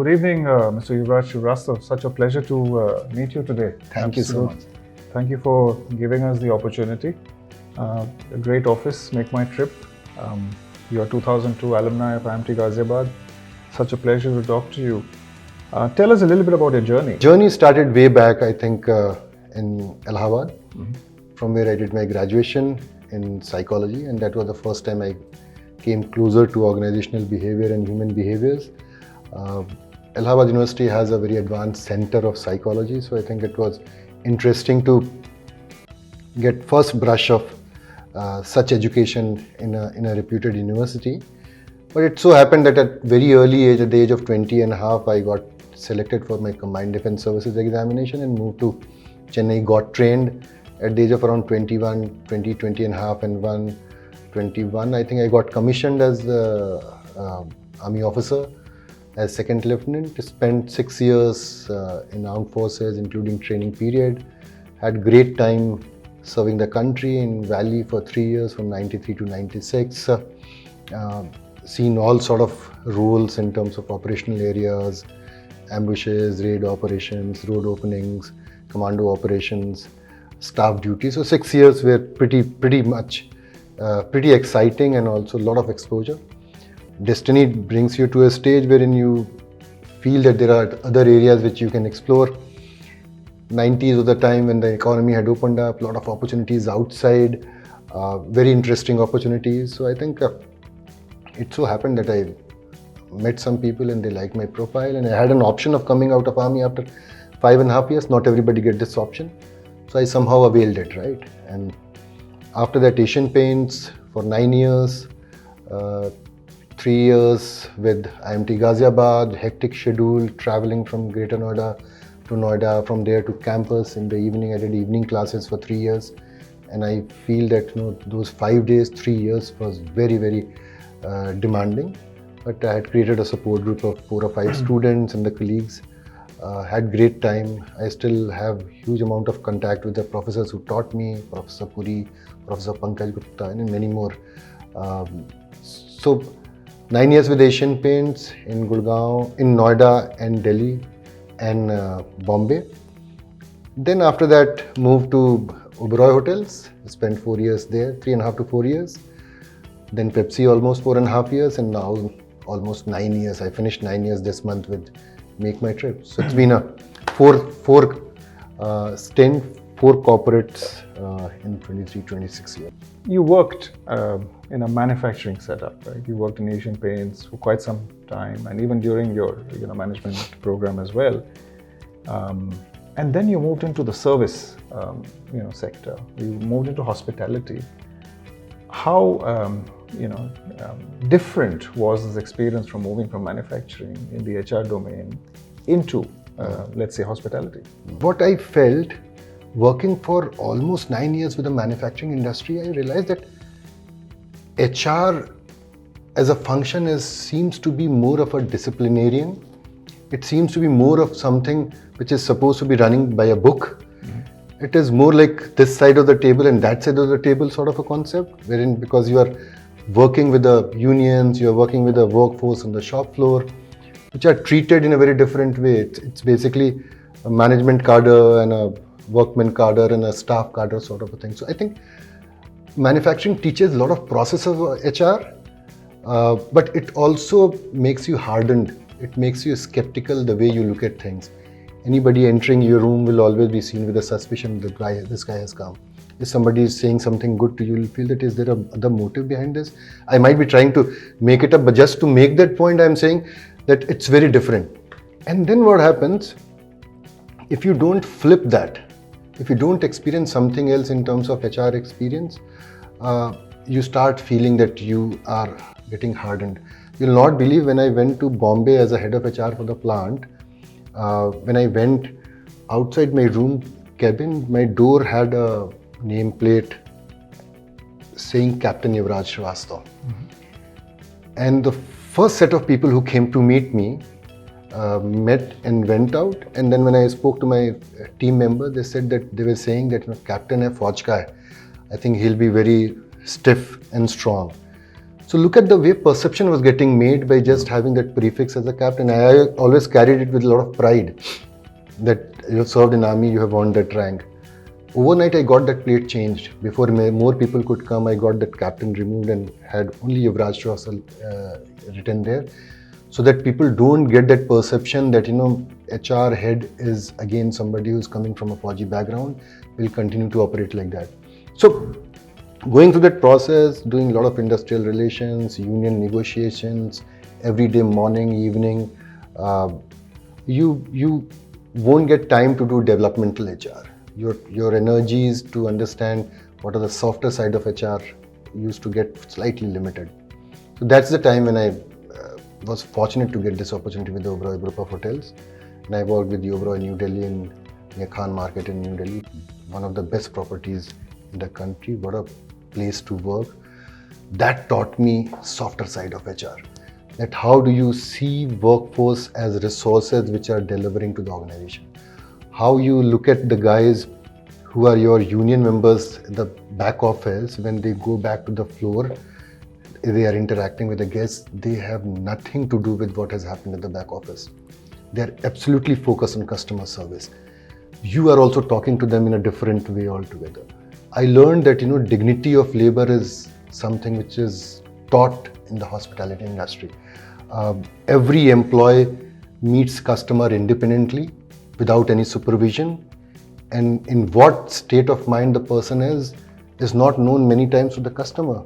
Good evening, Mr. Yuvaraj Srivastava. Such a pleasure to meet you today. Thank you so much. Thank you for giving us the opportunity. A great office, make my trip. You are 2002 alumni of IMT Ghaziabad. Such a pleasure to talk to you. Tell us a little bit about your journey. Journey started way back, I think, in Allahabad, from where I did my graduation in psychology, and that was the first time I came closer to organizational behavior and human behaviors. Allahabad University has a very advanced center of psychology, so I think it was interesting to get first brush of such education in a reputed university. But it so happened that at very early age, at the age of 20 and a half, I got selected for my combined defense services examination and moved to Chennai, got trained at the age of around 20 and a half, and 21, I think I got commissioned as army officer, as second lieutenant. Spent 6 years in armed forces, including training period. Had great time serving the country in Valley for 3 years, from 93 to 96. Seen all sort of roles in terms of operational areas, ambushes, raid operations, road openings, commando operations, staff duty. So 6 years were pretty much pretty exciting, and also a lot of exposure. Destiny brings you to a stage wherein you feel that there are other areas which you can explore. 90s was the time when the economy had opened up, a lot of opportunities outside, very interesting opportunities. So I think it so happened that I met some people and they liked my profile, and I had an option of coming out of army after 5.5 years. Not everybody gets this option. So I somehow availed it, right? And after that, Asian Paints for 9 years, 3 years with IMT Ghaziabad, hectic schedule, traveling from Greater Noida to Noida, from there to campus in the evening. I did evening classes for 3 years, and I feel that those 5 days, 3 years was very demanding. But I had created a support group of 4 or 5 students and the colleagues. Had great time. I still have huge amount of contact with the professors who taught me, Professor Puri, Professor Pankaj Gupta, and many more. So 9 years with Asian Paints in Gurgaon, in Noida and Delhi and Bombay. Then after that, moved to Oberoi Hotels. Spent 4 years there, 3.5 to 4 years. Then Pepsi, almost 4.5 years, and now almost 9 years. I finished 9 years this month with Make My Trip. So it's been a four stint, 4 corporates in 26 years. You worked in a manufacturing setup, right? You worked in Asian Paints for quite some time, and even during your management program as well. And then you moved into the service sector. You moved into hospitality. How different was this experience from moving from manufacturing in the HR domain into, let's say, hospitality? What I felt working for almost 9 years with the manufacturing industry, I realized that HR as a function seems to be more of a disciplinarian. It seems to be more of something which is supposed to be running by a book. It is more like this side of the table and that side of the table sort of a concept, wherein because you are working with the unions, you are working with the workforce on the shop floor, which are treated in a very different way. It's basically a management cadre and a workman cadre and a staff cadre sort of a thing. So I think manufacturing teaches a lot of process of HR, but it also makes you hardened. It makes you skeptical the way you look at things. Anybody entering your room will always be seen with a suspicion that this guy has come. If somebody is saying something good to you, you'll feel that is there other motive behind this? I might be trying to make it up, but just to make that point, I'm saying that it's very different. And then what happens, if you don't flip that, if you don't experience something else in terms of HR experience, you start feeling that you are getting hardened. You'll not believe, when I went to Bombay as a head of HR for the plant, when I went outside my room cabin, my door had a nameplate saying Captain Yuvaraj Srivastava. And the first set of people who came to meet me met and went out, and then when I spoke to my team member, they said that they were saying that Captain hai Fauj ka hai. I think he'll be very stiff and strong. So look at the way perception was getting made by just having that prefix as a captain. I always carried it with a lot of pride that you have served in army, you have earned that rank. Overnight, I got that plate changed. Before more people could come, I got that captain removed and had only Yuvraj Srivastava written there, so that people don't get that perception that HR head is again somebody who's coming from a Fauji background, will continue to operate like that. So going through that process, doing a lot of industrial relations, union negotiations, every day, morning, evening, you won't get time to do developmental HR. Your energies to understand what are the softer side of HR used to get slightly limited. So that's the time when I was fortunate to get this opportunity with the Oberoi Group of Hotels. And I worked with the Oberoi New Delhi near Khan Market in New Delhi, one of the best properties in the country. What a place to work. That taught me softer side of HR. That how do you see workforce as resources which are delivering to the organization. How you look at the guys who are your union members in the back office, when they go back to the floor, they are interacting with the guests, they have nothing to do with what has happened in the back office. They are absolutely focused on customer service. You are also talking to them in a different way altogether. I learned that dignity of labor is something which is taught in the hospitality industry. Every employee meets customer independently, without any supervision, and in what state of mind the person is not known many times to the customer.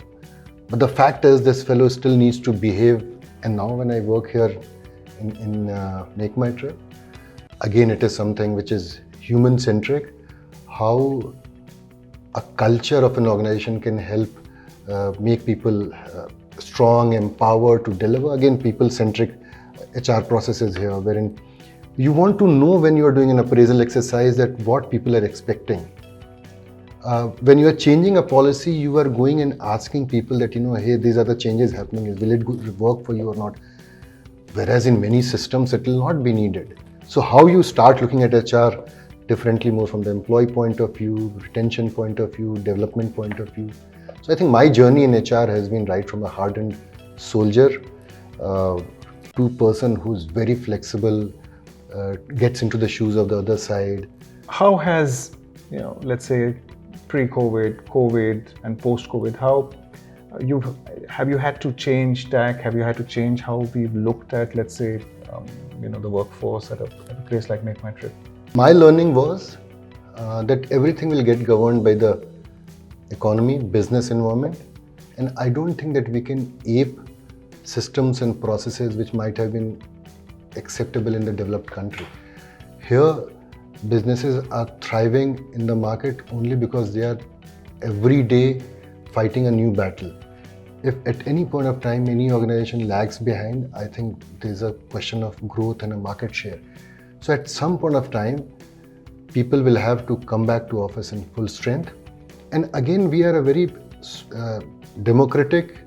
But the fact is, this fellow still needs to behave. And now when I work here in Make My Trip, again it is something which is human-centric, how a culture of an organization can help make people strong, empowered to deliver. Again, people-centric HR processes here, wherein you want to know when you are doing an appraisal exercise that what people are expecting. When you are changing a policy, you are going and asking people that, hey, these are the changes happening. Will it work for you or not? Whereas in many systems, it will not be needed. So how you start looking at HR differently, more from the employee point of view, retention point of view, development point of view. So I think my journey in HR has been right from a hardened soldier to a person who's very flexible, gets into the shoes of the other side. How has, let's say, pre-COVID, COVID, and post-COVID, how have you had to change tack? Have you had to change how we've looked at, let's say, the workforce at a place like Make My Trip? My learning was that everything will get governed by the economy, business environment, and I don't think that we can ape systems and processes which might have been acceptable in the developed country. Here, businesses are thriving in the market only because they are every day fighting a new battle. If at any point of time any organization lags behind, I think there's a question of growth and a market share. So at some point of time, people will have to come back to office in full strength. And again, we are a very democratic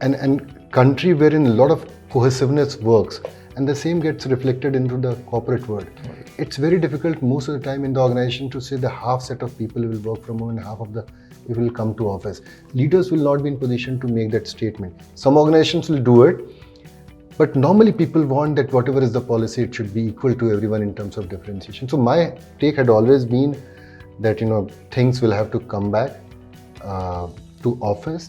and country wherein a lot of cohesiveness works, and the same gets reflected into the corporate world. Right. It's very difficult most of the time in the organization to say the half set of people will work from home and half of the people will come to office. Leaders will not be in position to make that statement. Some organizations will do it, but normally people want that whatever is the policy, it should be equal to everyone in terms of differentiation. So my take had always been that things will have to come back to office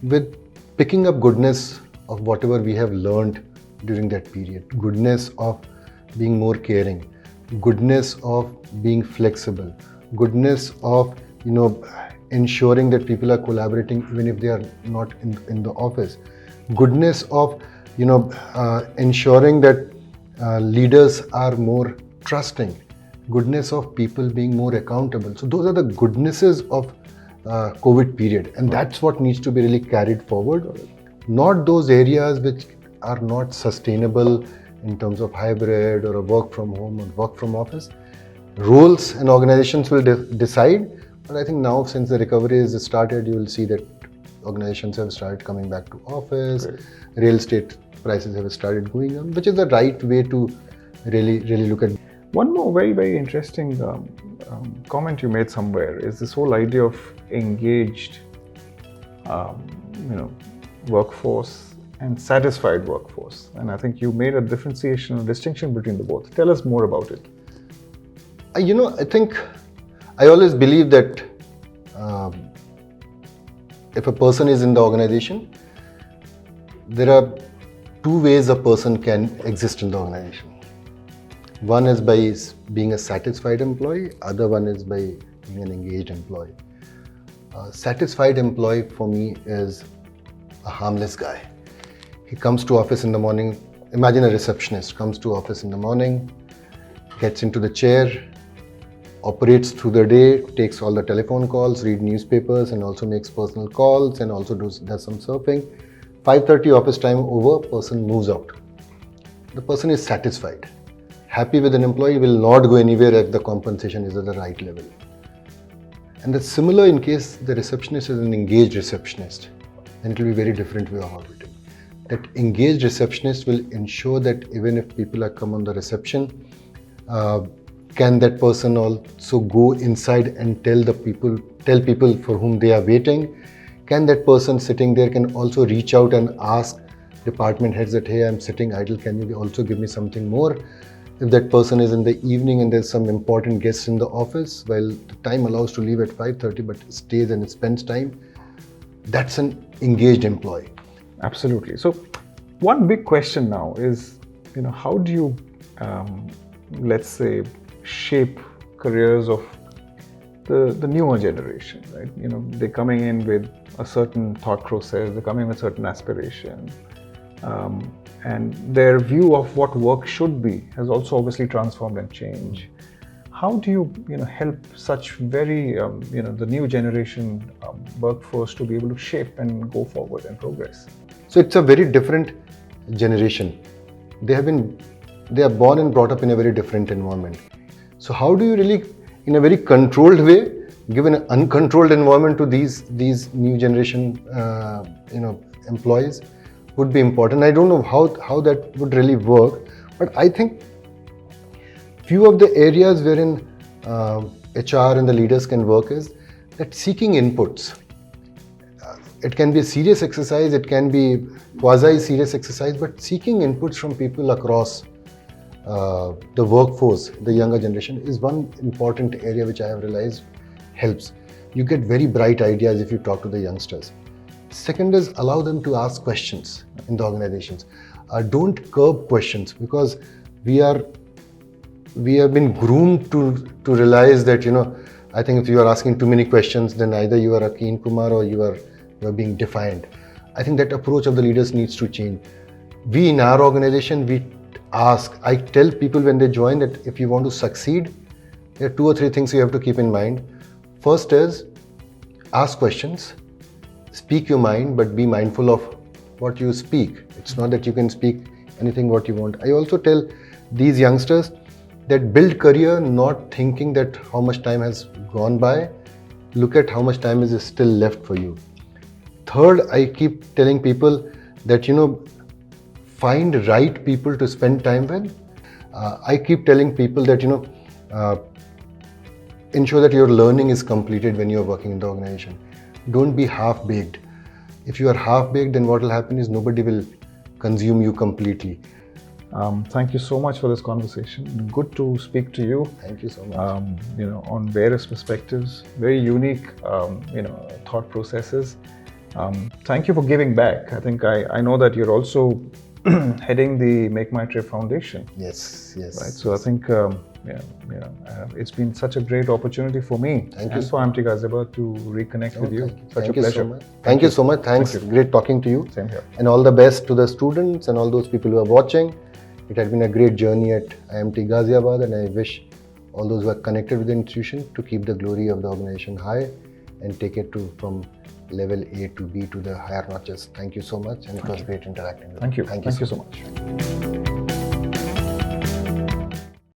with picking up goodness of whatever we have learned during that period. Goodness of being more caring, goodness of being flexible, goodness of ensuring that people are collaborating even if they are not in the office, goodness of ensuring that leaders are more trusting, goodness of people being more accountable. So those are the goodnesses of COVID period, and that's what needs to be really carried forward. Not those areas which are not sustainable in terms of hybrid or a work from home or work from office. Roles and organizations will decide, but I think now since the recovery has started, you will see that organizations have started coming back to office. Right. Real estate prices have started going up, which is the right way to really look at. One more very, very interesting comment you made somewhere is this whole idea of engaged, workforce and satisfied workforce. And I think you made a differentiation, a distinction between the both. Tell us more about it. I think I always believe that if a person is in the organization, there are two ways a person can exist in the organization. One is by being a satisfied employee, other one is by being an engaged employee. A satisfied employee for me is a harmless guy. He comes to office in the morning. Imagine a receptionist comes to office in the morning, gets into the chair, operates through the day, takes all the telephone calls, read newspapers, and also makes personal calls, and also does some surfing. 5:30 office time over, person moves out. The person is satisfied. Happy with an employee, will not go anywhere if the compensation is at the right level. And that's similar in case the receptionist is an engaged receptionist. Then it will be very different way of operating. That engaged receptionist will ensure that even if people are come on the reception, can that person also go inside and tell people for whom they are waiting? Can that person sitting there can also reach out and ask department heads that, hey, I'm sitting idle, can you also give me something more? If that person is in the evening and there's some important guests in the office, well, the time allows to leave at 5:30 but stays and spends time, that's an engaged employee. Absolutely. So one big question now is, how do you, let's say, shape careers of the newer generation, right? They're coming in with a certain thought process, they're coming with certain aspiration, and their view of what work should be has also obviously transformed and changed. How do you, help such very, the new generation workforce to be able to shape and go forward and progress? So it's a very different generation. They are born and brought up in a very different environment. So how do you really, in a very controlled way, give an uncontrolled environment to these new generation, employees would be important. I don't know how that would really work, but I think few of the areas wherein HR and the leaders can work is that seeking inputs. It can be a serious exercise, it can be quasi-serious exercise, but seeking inputs from people across the workforce, the younger generation, is one important area which I have realized helps. You get very bright ideas if you talk to the youngsters. Second is allow them to ask questions in the organizations. Don't curb questions, because we have been groomed to realize that, I think if you are asking too many questions, then either you are a keen Kumar or you are being defiant. I think that approach of the leaders needs to change. We in our organization, I tell people when they join that if you want to succeed, there are 2 or 3 things you have to keep in mind. First is ask questions, speak your mind, but be mindful of what you speak. It's not that you can speak anything what you want. I also tell these youngsters that build career not thinking that how much time has gone by, look at how much time is still left for you. Third, I keep telling people that, find right people to spend time with. I keep telling people that, ensure that your learning is completed when you're working in the organization. Don't be half-baked. If you are half-baked, then what will happen is nobody will consume you completely. Thank you so much for this conversation. Good to speak to you. Thank you so much. On various perspectives, very unique, thought processes. Thank you for giving back. I think I know that you're also heading the Make My Trip Foundation. Yes. Right. So I think it's been such a great opportunity for me and for IMT Ghaziabad to reconnect with you. Such a pleasure. Thank you so much. Thanks. Great talking to you. Same here. And all the best to the students and all those people who are watching. It has been a great journey at IMT Ghaziabad, and I wish all those who are connected with the institution to keep the glory of the organization high and take it from level A to B to the higher notches. Thank you so much, and it was great interacting with you. Thank you so much.